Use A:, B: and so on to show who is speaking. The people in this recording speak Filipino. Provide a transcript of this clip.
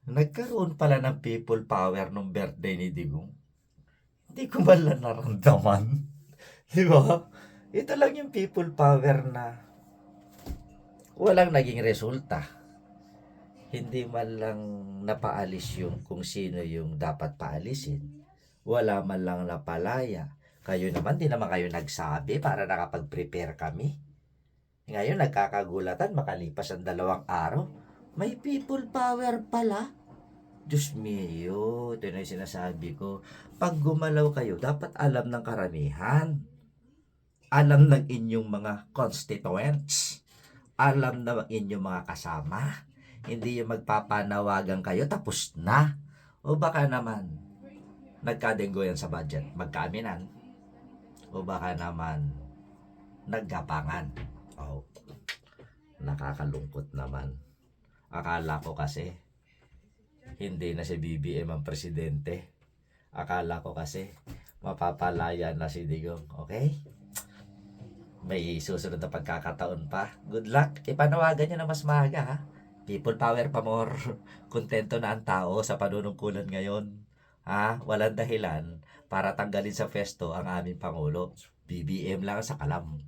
A: Nagkaroon pala ng people power nung birthday ni Digong. Hindi ko man lang naramdaman. Di ba? Ito lang yung people power na walang naging resulta. Hindi man lang napaalis yung kung sino yung dapat paalisin. Wala man lang napalaya. Kayo naman, di naman kayo nagsabi para nakapag-prepare kami. Ngayon, nagkakagulatan, makalipas ang 2 araw. May people power pala. Diyos mio, ito na yung sinasabi ko. Pag gumalaw kayo, dapat alam ng karamihan. Alam ng inyong mga constituents. Alam ng inyong mga kasama. Hindi yung magpapanawagan kayo, tapos na. O baka naman, nagkadenggo yan sa budget, magkaaminan. O baka naman, naggapangan. Oh, nakakalungkot naman. Akala ko kasi, hindi na si BBM ang presidente. Akala ko kasi, mapapalaya na si Digong. Okay? May susunod na pagkakataon pa. Good luck. Ipanawagan nyo na mas maaga, ha? People power pa more. Kontento na ang tao sa panunungkulan ngayon. Ha? Walang dahilan para tanggalin sa festo ang aming Pangulo. BBM lang sa kalam.